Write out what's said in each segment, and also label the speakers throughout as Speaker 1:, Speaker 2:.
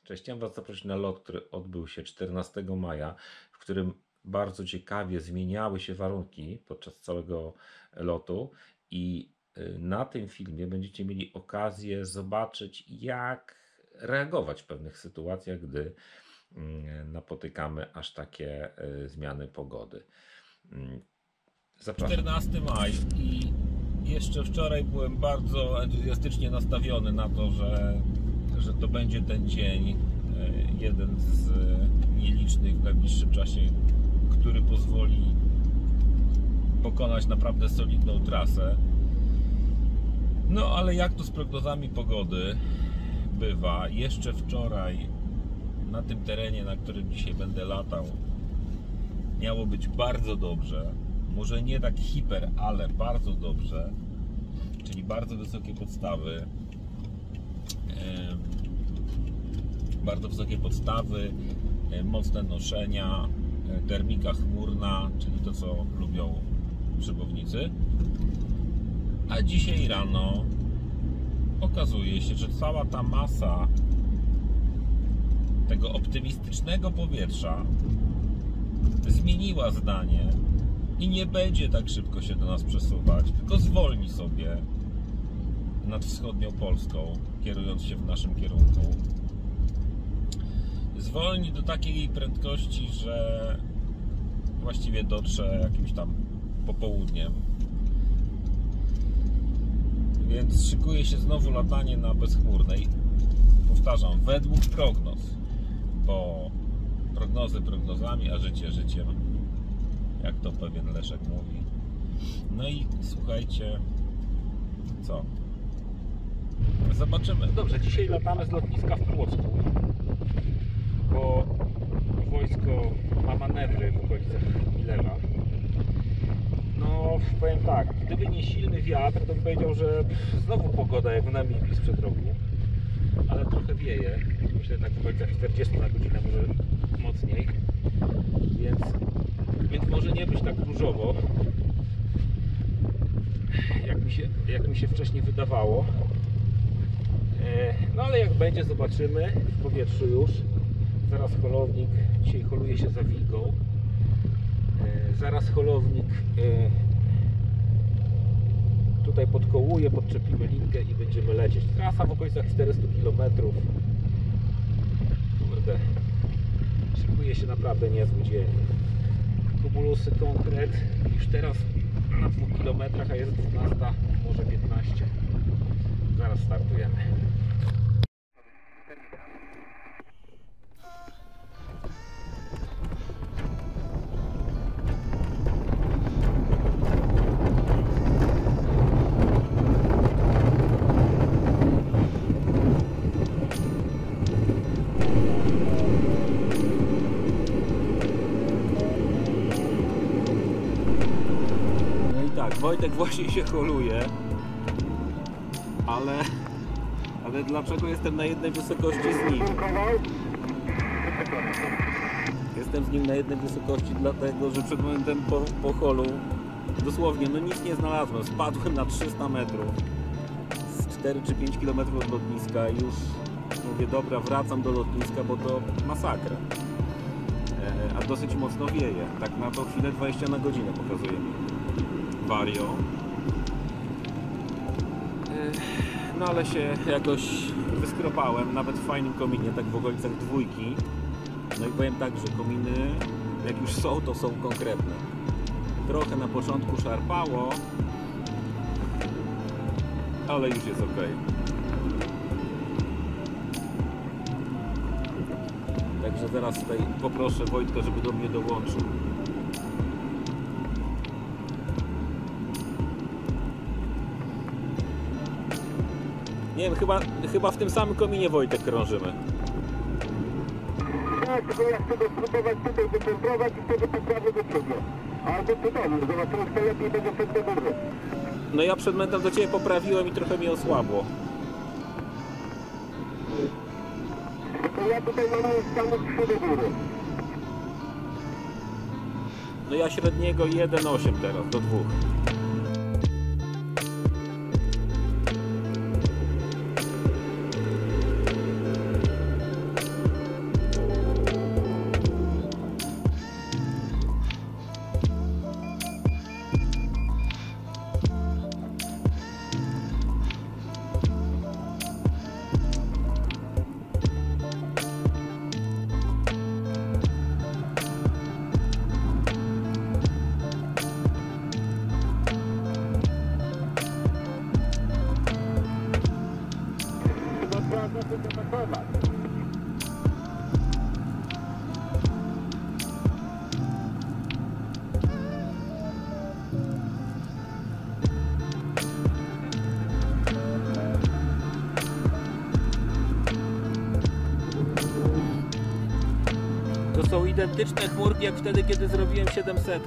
Speaker 1: Cześć, chciałem Was zaprosić na lot, który odbył się 14 maja, w którym bardzo ciekawie zmieniały się warunki podczas całego lotu i na tym filmie będziecie mieli okazję zobaczyć, jak reagować w pewnych sytuacjach, gdy napotykamy aż takie zmiany pogody. Zapraszam. 14 maj i jeszcze wczoraj byłem bardzo entuzjastycznie nastawiony na to, że to będzie ten dzień, jeden z nielicznych w najbliższym czasie, który pozwoli pokonać naprawdę solidną trasę. No ale jak to z prognozami pogody bywa, jeszcze wczoraj na tym terenie, na którym dzisiaj będę latał, miało być bardzo dobrze. Może nie tak hiper, ale bardzo dobrze. Czyli bardzo wysokie podstawy. Bardzo wysokie podstawy, mocne noszenia, termika chmurna, czyli to, co lubią przybownicy. A dzisiaj rano okazuje się, że cała ta masa tego optymistycznego powietrza zmieniła zdanie i nie będzie tak szybko się do nas przesuwać, tylko zwolni sobie nad wschodnią Polską, kierując się w naszym kierunku. Zwolni do takiej prędkości, że właściwie dotrze jakimś tam popołudniem. Więc szykuje się znowu latanie na bezchmurnej. Powtarzam, według prognoz, bo prognozy prognozami, a życie życiem, jak to pewien Leszek mówi. No i słuchajcie, co? Zobaczymy. Dobrze, dzisiaj latamy z lotniska w Płocku, bo wojsko ma manewry w okolicach Milewa. No, powiem tak, gdyby nie silny wiatr, to bym powiedział, że znowu pogoda jak w Namibii sprzed roku, ale trochę wieje, myślę tak w okolicach 40 na godzinę, może mocniej, więc może nie być tak różowo, jak mi się wcześniej wydawało. No ale jak będzie, zobaczymy. W powietrzu już. Zaraz holownik, dzisiaj holuje się za Wilgą. Zaraz holownik tutaj podkołuje, podczepimy linkę i będziemy lecieć. Trasa w okolicach 400 km. Kurde, szykuje się naprawdę niezły dzień. Kumulusy, konkret. Już teraz na 2 km, a jest 12, może 15. Zaraz startujemy. No i tak, Wojtek właśnie się holuje. Ale dlaczego jestem na jednej wysokości z nim? Jestem z nim na jednej wysokości dlatego, że przed momentem po holu dosłownie no nic nie znalazłem. Spadłem na 300 metrów z 4 czy 5 km od lotniska i już mówię, dobra, wracam do lotniska, bo to masakra. A dosyć mocno wieje. Tak na tą chwilę 20 na godzinę pokazuje mi Vario. No ale się jakoś wyskropałem, nawet w fajnym kominie, tak w okolicach 2. No i powiem tak, że kominy jak już są, to są konkretne. Trochę na początku szarpało, ale już jest ok. Także zaraz tutaj poproszę Wojtka, żeby do mnie dołączył. Nie wiem, chyba w tym samym kominie, Wojtek, krążymy.
Speaker 2: Tak, tylko ja chcę go spróbować tutaj wycentrować i wtedy poprawię do przodu. Albo do domu, zobaczymy, kto lepiej będzie przed do góry.
Speaker 1: No ja przed momentem do Ciebie poprawiłem i trochę mi osłabło.
Speaker 2: Tylko ja tutaj mam stanąć 3 do góry.
Speaker 1: No ja średniego 1,8 teraz, do 2. są identyczne chmurki jak wtedy, kiedy zrobiłem 700.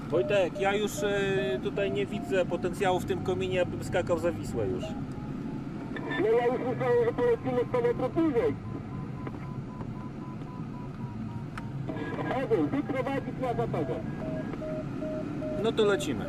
Speaker 1: Wojtek, ja już tutaj nie widzę potencjału w tym kominie, abym skakał za Wisłę już.
Speaker 2: No ja już myślałem, że polecimy 100 metrów bliżej. Edwin, ty prowadzisz, ja za tobą.
Speaker 1: No to lecimy.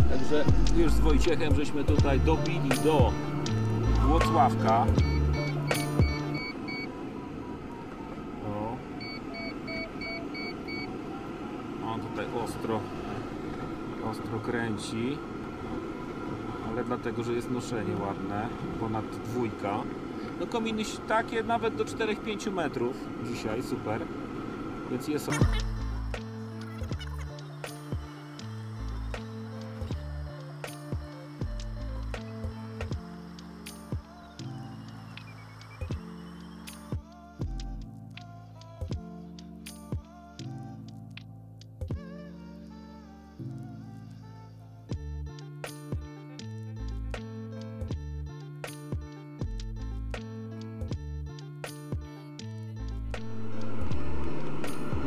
Speaker 1: Także już z Wojciechem żeśmy tutaj dobili do Włocławka. O. On tutaj ostro kręci, ale dlatego, że jest noszenie ładne, ponad 2. No kominy takie nawet do 4-5 metrów dzisiaj, super, więc jest.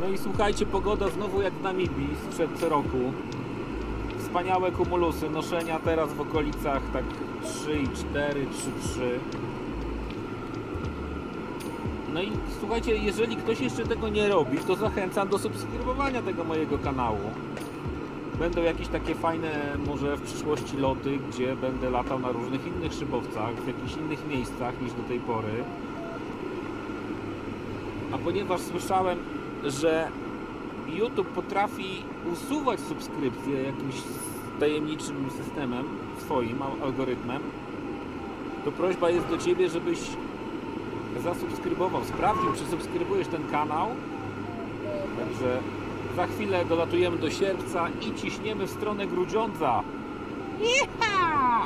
Speaker 1: No i słuchajcie, pogoda znowu jak w Namibii sprzed roku. Wspaniałe kumulusy, noszenia teraz w okolicach tak 3,4, 3,3. No i słuchajcie, jeżeli ktoś jeszcze tego nie robi, to zachęcam do subskrybowania tego mojego kanału. Będą jakieś takie fajne, może w przyszłości loty, gdzie będę latał na różnych innych szybowcach, w jakichś innych miejscach niż do tej pory. A ponieważ słyszałem, że YouTube potrafi usuwać subskrypcje jakimś tajemniczym systemem, swoim algorytmem, to prośba jest do Ciebie, żebyś zasubskrybował, sprawdził, czy subskrybujesz ten kanał. Także za chwilę dolatujemy do Sierpca i ciśniemy w stronę Grudziądza. Jecha!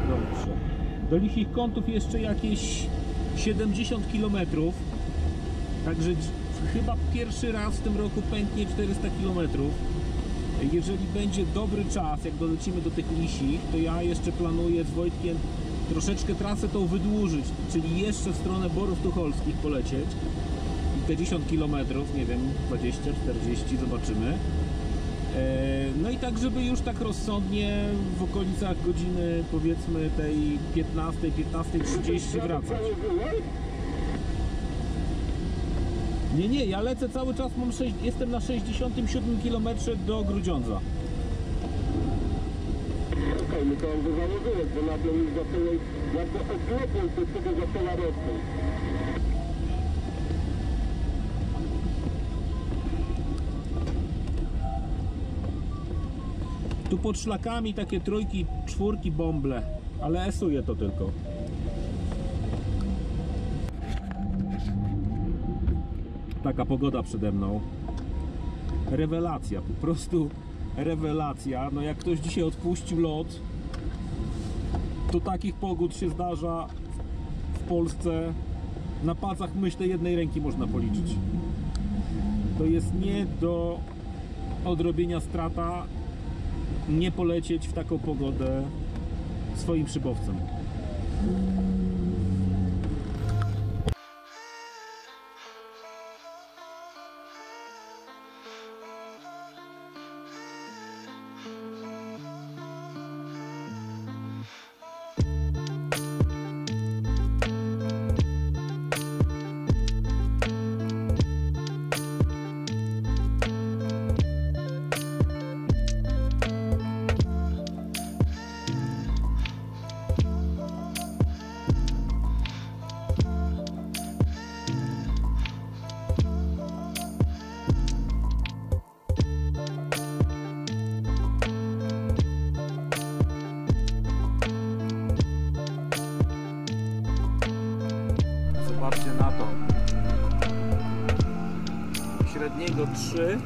Speaker 1: Dobrze. Do Lichich Kątów jeszcze jakieś 70 km. Także chyba pierwszy raz w tym roku pęknie 400 km. Jeżeli będzie dobry czas, jak dolecimy do tych Lisich, to ja jeszcze planuję z Wojtkiem troszeczkę trasę tą wydłużyć, czyli jeszcze w stronę Borów Tucholskich polecieć. I te 10 km, nie wiem, 20, 40, zobaczymy. No i tak, żeby już tak rozsądnie w okolicach godziny, powiedzmy tej 15, 15:30 wracać. Nie, ja lecę cały czas, jestem na 67 km do Grudziądza.
Speaker 2: Okej, no to on założyłeś, bo nagle już zacząłeś, jakby odległość do tego zaczęła rosnąć.
Speaker 1: Tu pod szlakami takie 3, 4 bąble, ale esuje to tylko. Taka pogoda przede mną. Rewelacja, po prostu rewelacja. No jak ktoś dzisiaj odpuścił lot, to takich pogód się zdarza w Polsce na palcach, myślę, jednej ręki można policzyć. To jest nie do odrobienia strata nie polecieć w taką pogodę swoim szybowcem. Zobaczcie na to. Średniego 3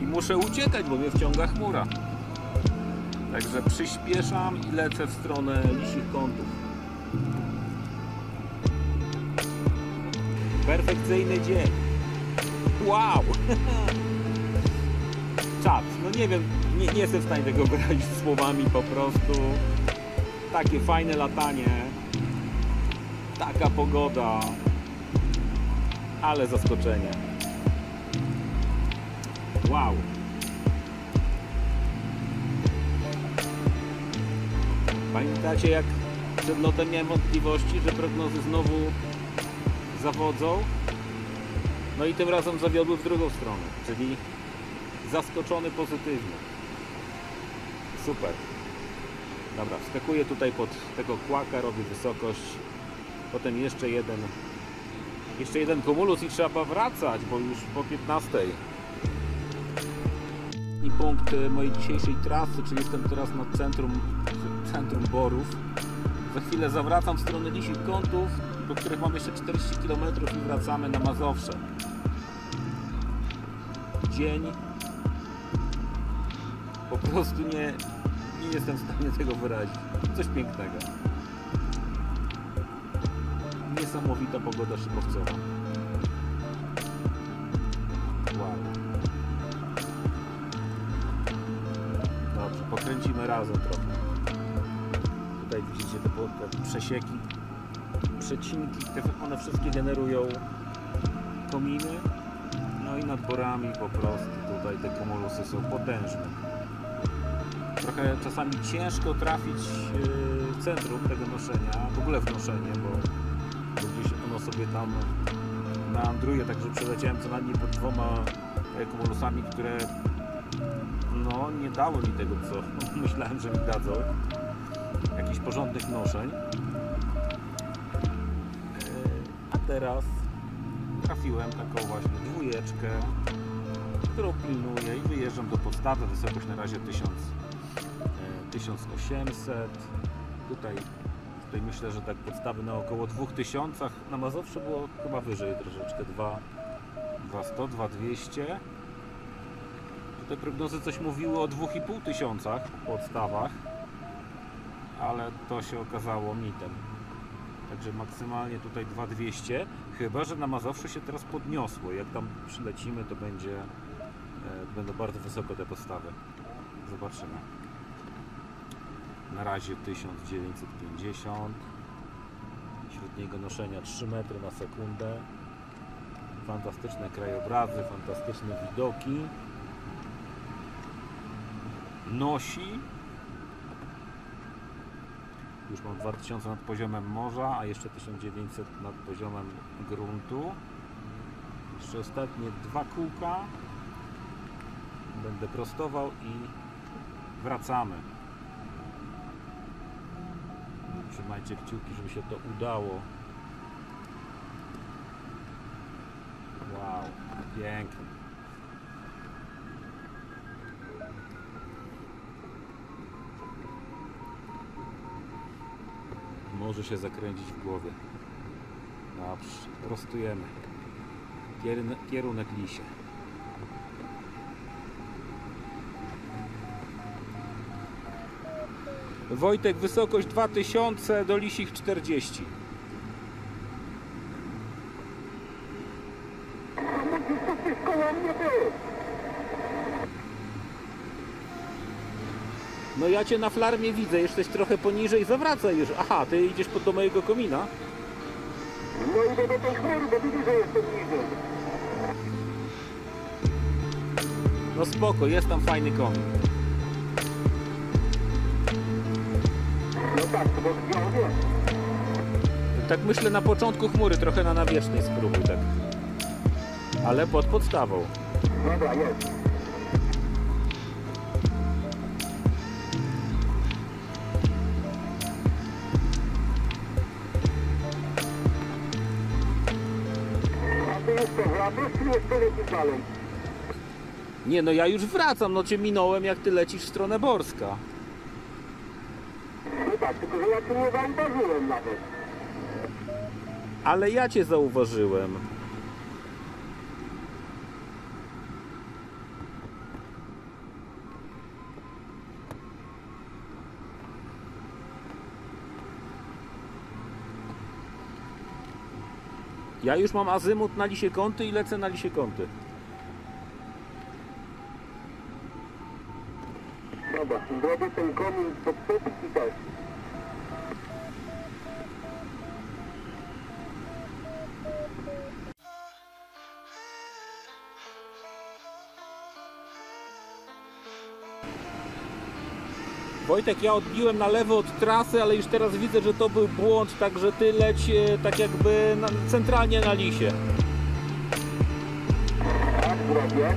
Speaker 1: i muszę uciekać, bo mnie wciąga chmura. Także przyspieszam i lecę w stronę Lisich Kątów. Perfekcyjny dzień. Wow! Czad. No nie wiem, nie jestem w stanie tego wyrazić słowami po prostu. Takie fajne latanie. Taka pogoda. Ale zaskoczenie. Wow! Pamiętacie, jak przed lotem miałem wątpliwości, że prognozy znowu zawodzą? No i tym razem zawiodły w drugą stronę, czyli zaskoczony pozytywnie. Super. Dobra, wskakuję tutaj pod tego kłaka, robię wysokość. Potem jeszcze jeden kumulus i trzeba wracać, bo już po 15. I punkt mojej dzisiejszej trasy, czyli jestem teraz na centrum Borów. Za chwilę zawracam w stronę Lisich Kątów, do których mam jeszcze 40 km i wracamy na Mazowsze. Dzień. Po prostu nie jestem w stanie tego wyrazić. Coś pięknego. Niesamowita pogoda szybowcowa. Wow. Dobrze, pokręcimy razem trochę. Tutaj widzicie te przesieki, przecinki, one wszystkie generują kominy. No i nad Borami po prostu tutaj te kumulusy są potężne. Trochę czasami ciężko trafić w centrum tego noszenia, w ogóle w noszenie, bo gdzieś ono sobie tam meandruje, także przeleciałem co najmniej pod 2 kumulusami, które no nie dały mi tego, co myślałem, że mi dadzą. Jakichś porządnych noszeń. A teraz trafiłem taką właśnie dwójeczkę, którą pilnuję i wyjeżdżam do podstawy. Wysokość na razie 1800. Tutaj myślę, że tak podstawy na około 2000. Na Mazowszu było chyba wyżej troszeczkę, 2100, 2200. Tutaj prognozy coś mówiły o 2500 w podstawach, ale to się okazało mitem. Także maksymalnie tutaj 2200, chyba że na Mazowszu się teraz podniosło. Jak tam przylecimy, to będą bardzo wysoko te podstawy. Zobaczymy. Na razie 1950. Średniego noszenia 3 metry na sekundę. Fantastyczne krajobrazy, fantastyczne widoki. Nosi. Już mam 2000 nad poziomem morza, a jeszcze 1900 nad poziomem gruntu. Jeszcze ostatnie 2 kółka. Będę prostował i wracamy. Trzymajcie kciuki, żeby się to udało. Wow, pięknie. Może się zakręcić w głowie. Dobrze, prostujemy. Kierunek Lisie. Wojtek, wysokość 2000, do Lisich 40. No ja Cię na flarmie widzę, jesteś trochę poniżej, zawracaj już. Aha, Ty idziesz do mojego komina?
Speaker 2: No idę do tej chmury, bo widzę, że jestem niżej.
Speaker 1: No spoko, jest tam fajny komin.
Speaker 2: No tak, to bo ja wiem.
Speaker 1: Tak myślę na początku chmury, trochę na nawierzchniej spróbuj tak. Ale pod podstawą.
Speaker 2: Dobra, jest. A ty jeszcze wracasz, czy jeszcze lecisz dalej?
Speaker 1: Nie, no ja już wracam, no Cię minąłem, jak Ty lecisz w stronę Borska.
Speaker 2: No tak, tylko że ja cię nie zauważyłem nawet.
Speaker 1: Ale ja Cię zauważyłem. Ja już mam azymut na Lisie Kąty i lecę na Lisie Kąty.
Speaker 2: Dobra, zrobię ten komin pod sufit i tak.
Speaker 1: Wojtek, ja odbiłem na lewo od trasy, ale już teraz widzę, że to był błąd, także Ty leć tak jakby centralnie na Lisie.
Speaker 2: Tak, zrobię.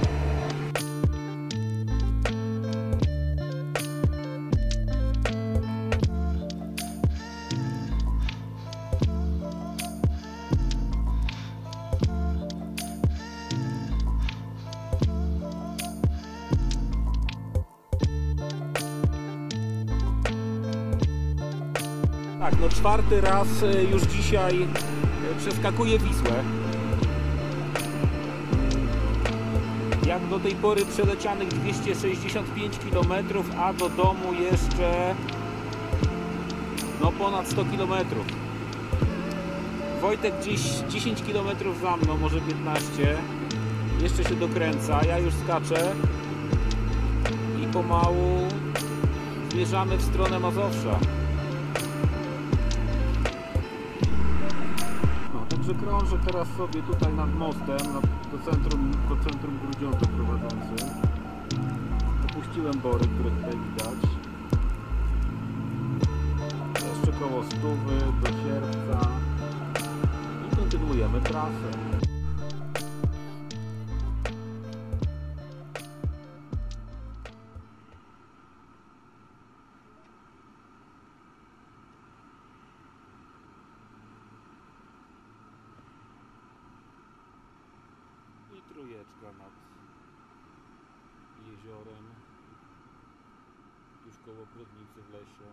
Speaker 1: Tak, no 4. raz już dzisiaj przeskakuję Wisłę. Jak do tej pory przelecianych 265 km, a do domu jeszcze no ponad 100 km. Wojtek gdzieś 10 km za mną, może 15. Jeszcze się dokręca, ja już skaczę i pomału zmierzamy w stronę Mazowsza. Także krążę teraz sobie tutaj nad mostem do centrum Grudziądza prowadzącym. Opuściłem bory, które tutaj widać. Jeszcze koło 100 do Sierpca i kontynuujemy trasę. Trójeczka nad jeziorem, już koło Brodnicy w lesie.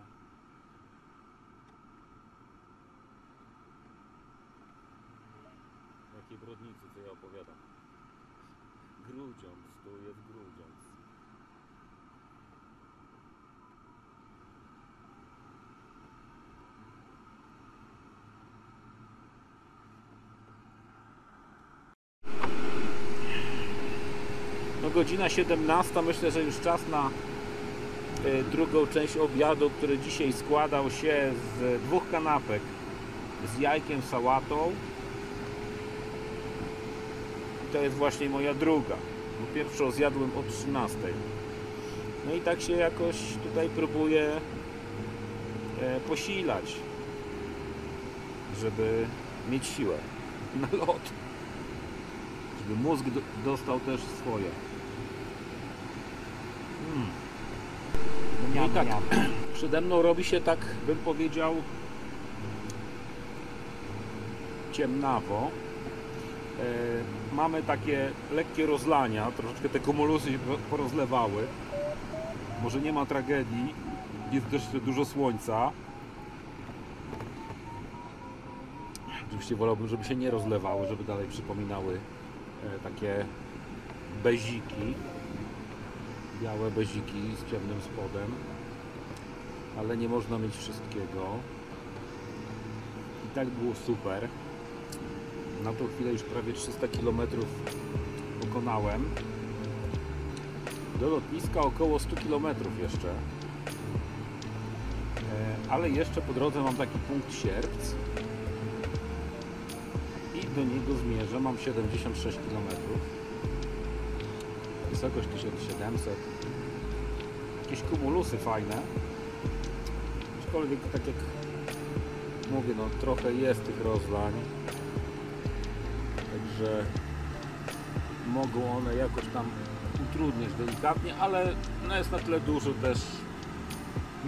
Speaker 1: Jakiej Brodnicy, co ja opowiadam? Grudziądz, tu jest Grudziądz. No godzina 17, myślę, że już czas na drugą część obiadu, który dzisiaj składał się z 2 kanapek z jajkiem, sałatą. I to jest właśnie moja druga, bo pierwszą zjadłem o 13. No i tak się jakoś tutaj próbuję posilać, żeby mieć siłę na lot, żeby mózg dostał też swoje. No i tak, przede mną robi się, tak bym powiedział, ciemnawo. Mamy takie lekkie rozlania, troszeczkę te kumulusy się porozlewały. Może nie ma tragedii, jest też dużo słońca. Oczywiście wolałbym, żeby się nie rozlewały, żeby dalej przypominały takie beziki. Białe beziki z ciemnym spodem, ale nie można mieć wszystkiego. I tak było super. Na tą chwilę już prawie 300 km pokonałem. Do lotniska około 100 km jeszcze. Ale jeszcze po drodze mam taki punkt Sierpc i do niego zmierzę. Mam 76 km. Wysokość 1700. Jakieś kumulusy fajne. Aczkolwiek, tak jak mówię, no trochę jest tych rozlań. Także mogą one jakoś tam utrudniać delikatnie, ale no jest na tyle dużo też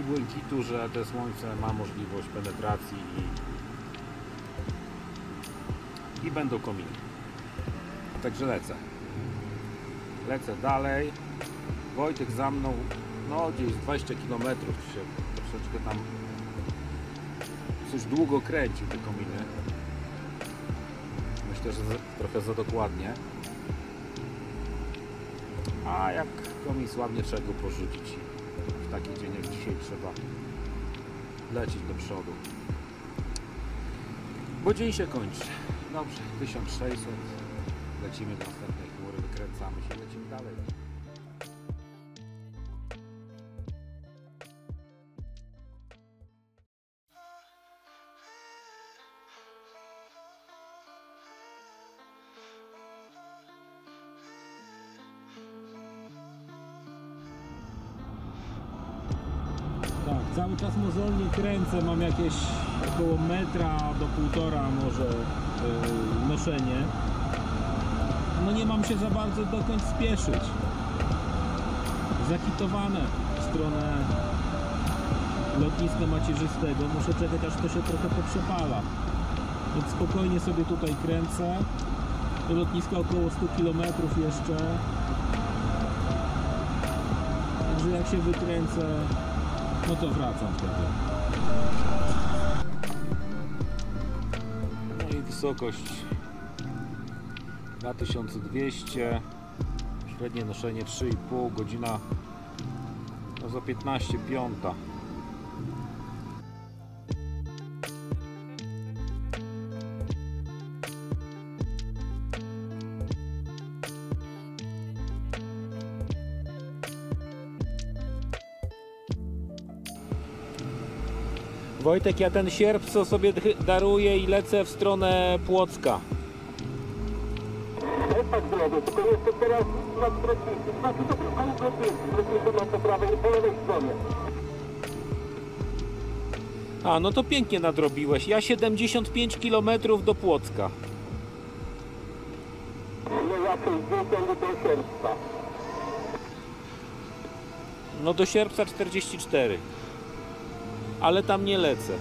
Speaker 1: i błękitu, że te słońce ma możliwość penetracji i będą kominy. Także lecę dalej. Wojtek za mną, no gdzieś 20 km się troszeczkę tam coś długo kręcił te kominy.
Speaker 3: trochę za dokładnie. A jak komuś słabnie, trzeba go porzucić. W taki dzień jak dzisiaj trzeba lecieć do przodu. Bo dzień się kończy. Dobrze, 1600. Lecimy do następnej chmury, wykręcamy się, lecimy dalej. Tak, cały czas mozolnie kręcę, mam jakieś około metra do 1,5 może noszenie. No nie mam się za bardzo dokąd spieszyć. Zakitowane w stronę lotniska macierzystego. Muszę czekać, aż to się trochę poprzepala. Więc spokojnie sobie tutaj kręcę. Do lotniska około 100 km jeszcze. Także jak się wykręcę, no to wracam wtedy. No i wysokość 2200, średnie noszenie 3,5, godzina no za 15:05. Wojtek, ja ten sierp co sobie daruję i lecę w stronę Płocka.
Speaker 2: Jest tak drogo, tylko jeszcze teraz na protesty. Znaczy to tylko protesty mam po prawej i po lewej stronie.
Speaker 3: A, no to pięknie nadrobiłeś. Ja 75 km do Płocka.
Speaker 2: No ja 60 do sierpca.
Speaker 3: No do Sierpca 44. Ale tam nie lecę.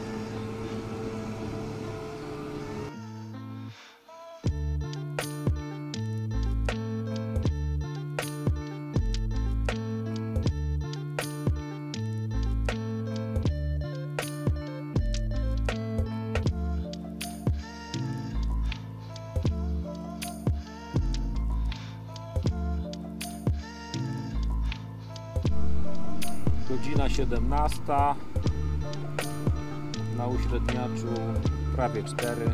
Speaker 3: Godzina 17. Na uśredniaczu prawie 4.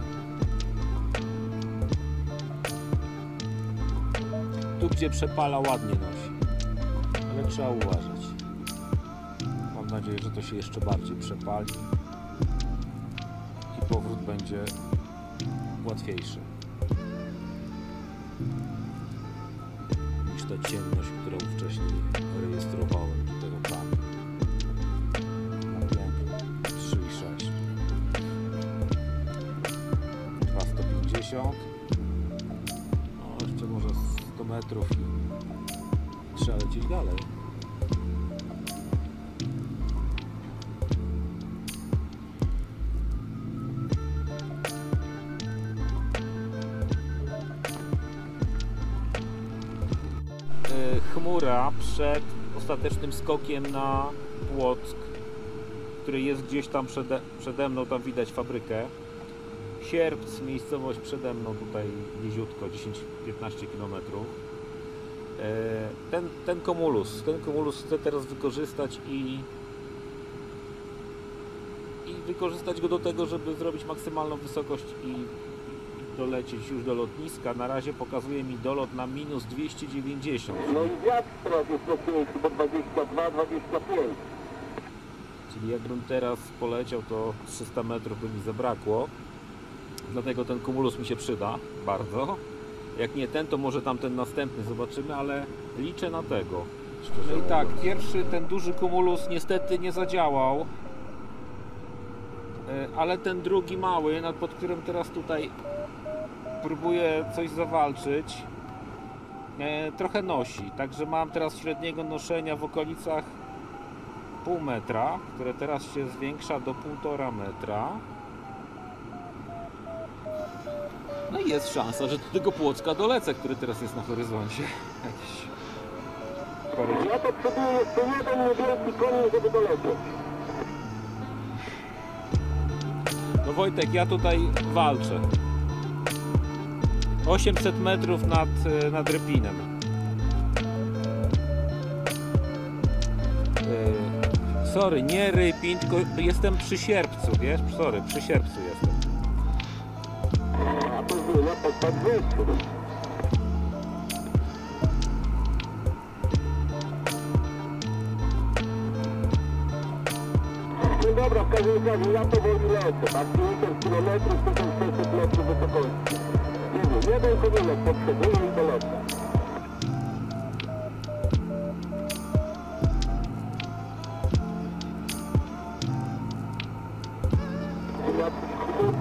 Speaker 3: Tu gdzie przepala ładnie nosi, ale trzeba uważać. Mam nadzieję, że to się jeszcze bardziej przepali i powrót będzie łatwiejszy niż ta ciemność, którą wcześniej rejestrowałem tutaj oczami. 3,6. 250. No jeszcze może 100 metrów i trzeba lecieć dalej. Chmura przed ostatecznym skokiem na Płock, który jest gdzieś tam przede mną, tam widać fabrykę. Sierpc, miejscowość przede mną, tutaj niziutko, 10-15 km. Ten kumulus chcę teraz wykorzystać i wykorzystać go do tego, żeby zrobić maksymalną wysokość i dolecieć już do lotniska. Na razie pokazuje mi dolot na minus 290.
Speaker 2: No i wiatr teraz jest mocniejszy, bo 22, 25.
Speaker 3: Czyli jakbym teraz poleciał, to 300 metrów by mi zabrakło. Dlatego ten kumulus mi się przyda bardzo. Jak nie ten, to może tamten następny zobaczymy, ale liczę na tego. No i tak, pierwszy, ten duży kumulus niestety nie zadziałał. Ale ten drugi mały, pod którym teraz tutaj próbuję coś zawalczyć, trochę nosi. Także mam teraz średniego noszenia w okolicach 0,5 metra, które teraz się zwiększa do 1,5 metra. No i jest szansa, że do tego Płocka dolecę, który teraz jest na horyzoncie. Jakiś parę...
Speaker 2: Ja potrzebuję jeszcze jeden niewielki konin, żeby dolecieć.
Speaker 3: No Wojtek, ja tutaj walczę. 800 metrów nad Rypinem. Sorry, nie Rypin, tylko jestem przy Sierpcu, wiesz? Sorry, przy Sierpcu jestem.
Speaker 2: A później pod Podwórku. No dobra, w każdym razie ja powoli lecę, tak? 50 km, 1600 metrów wysokości. Nie wiem, jeden kominek potrzebuję i dolecę.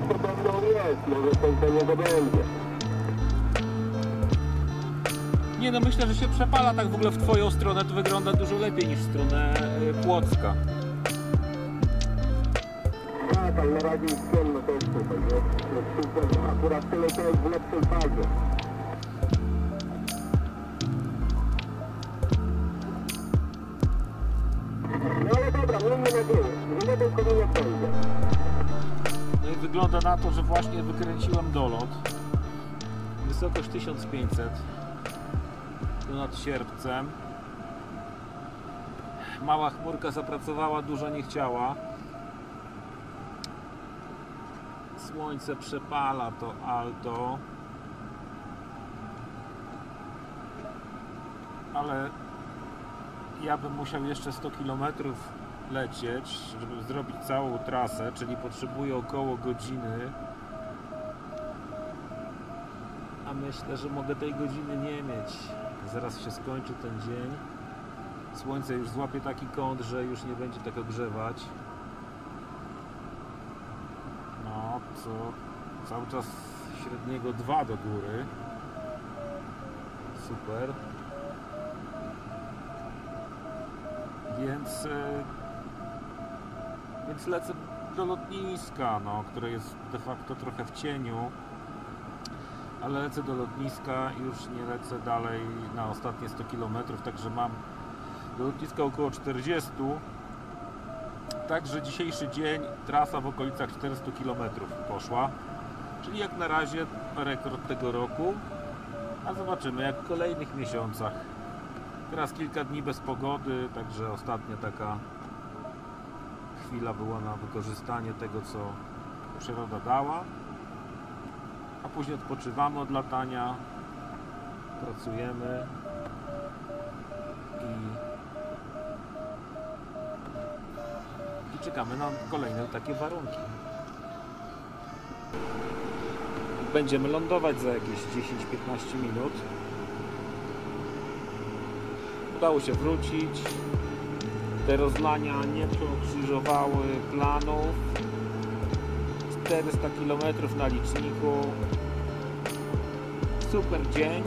Speaker 2: To będą jest, może coś do niego będzie.
Speaker 3: Nie no, myślę, że się przepala tak w ogóle w twoją stronę, to wygląda dużo lepiej niż w stronę Płocka.
Speaker 2: Tak, ale na razie jest ciemno też tutaj, nie? Akurat tyle to jest w lepszej fazie. No ale dobra, miejmy nadzieję, że jeden kominek będzie.
Speaker 3: No i wygląda na to, że właśnie wykręciłem dolot. Wysokość 1500 tu nad Sierpcem. Mała chmurka zapracowała, dużo nie chciała. Słońce przepala to Alto. Ale ja bym musiał jeszcze 100 km lecieć, żeby zrobić całą trasę, czyli potrzebuję około godziny. A myślę, że mogę tej godziny nie mieć. Zaraz się skończy ten dzień. Słońce już złapie taki kąt, że już nie będzie tak ogrzewać. No, co cały czas średniego 2 do góry. Super. Więc lecę do lotniska, no, które jest de facto trochę w cieniu, ale lecę do lotniska i już nie lecę dalej na ostatnie 100 km, także mam do lotniska około 40. Także dzisiejszy dzień trasa w okolicach 400 km poszła, czyli jak na razie rekord tego roku, a zobaczymy jak w kolejnych miesiącach. Teraz kilka dni bez pogody, także ostatnia taka chwila była na wykorzystanie tego, co przyroda dała, a później odpoczywamy od latania, pracujemy i czekamy na kolejne takie warunki. Będziemy lądować za jakieś 10-15 minut. Udało się wrócić. Te rozlania nie pokrzyżowały planów. 400 km na liczniku. Super dzień.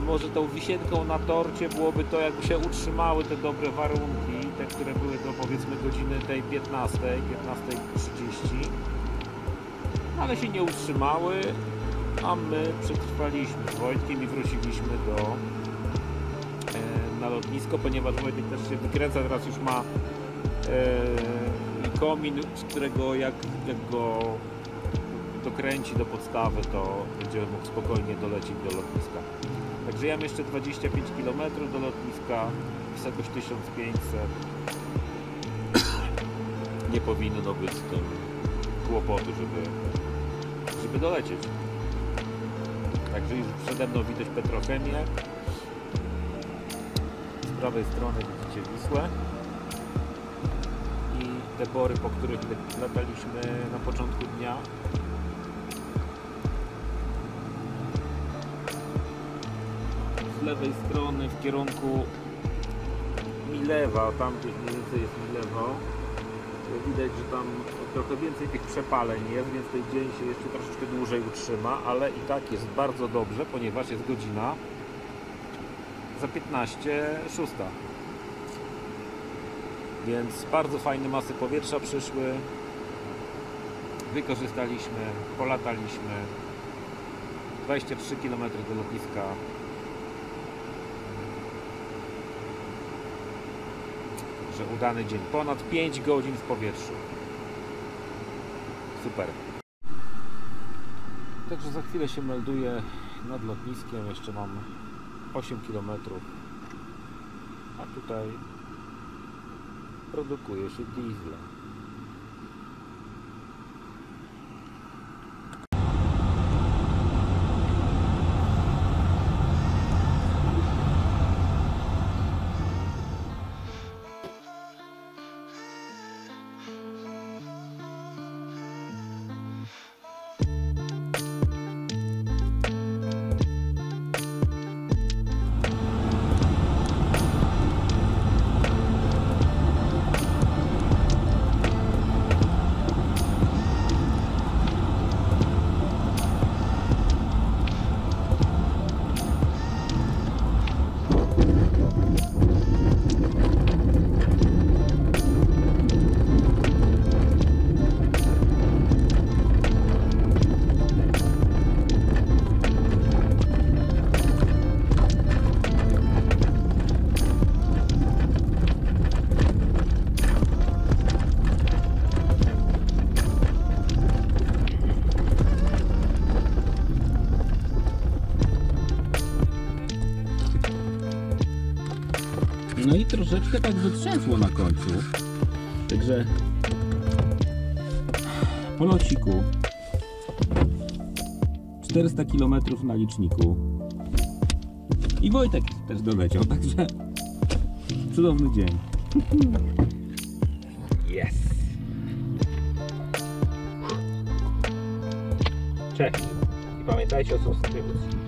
Speaker 3: Może tą wisienką na torcie byłoby to, jakby się utrzymały te dobre warunki, te, które były do powiedzmy godziny tej 15:30, ale się nie utrzymały, a my przetrwaliśmy z Wojtkiem i wróciliśmy na lotnisko, ponieważ Wojtek też się wykręca, teraz już ma komin, z którego jak go dokręci do podstawy, to będzie mógł spokojnie dolecieć do lotniska. Także ja mam jeszcze 25 km do lotniska, wysokość 1500. Nie powinno być z tym kłopotu, żeby dolecieć. Także już przede mną widać Petrochemię. Z prawej strony widzicie Wisłę i te bory, po których lataliśmy na początku dnia. Z lewej strony w kierunku Milewa, tam gdzie mniej więcej jest Milewo, widać, że tam trochę więcej tych przepaleń jest, więc ten dzień się jeszcze troszeczkę dłużej utrzyma, ale i tak jest bardzo dobrze, ponieważ jest godzina za 15:06. Więc bardzo fajne masy powietrza przyszły, wykorzystaliśmy, polataliśmy 23 km do lotniska. Że udany dzień, ponad 5 godzin w powietrzu. Super. Także za chwilę się melduję nad lotniskiem, jeszcze mam 8 km, a tutaj produkuje się diesla.
Speaker 4: No i troszeczkę tak wytrzęsło na końcu. Także po lociku 400 km na liczniku. I Wojtek też doleciał, także cudowny dzień.
Speaker 3: Yes! Cześć! I pamiętajcie o subskrypcji.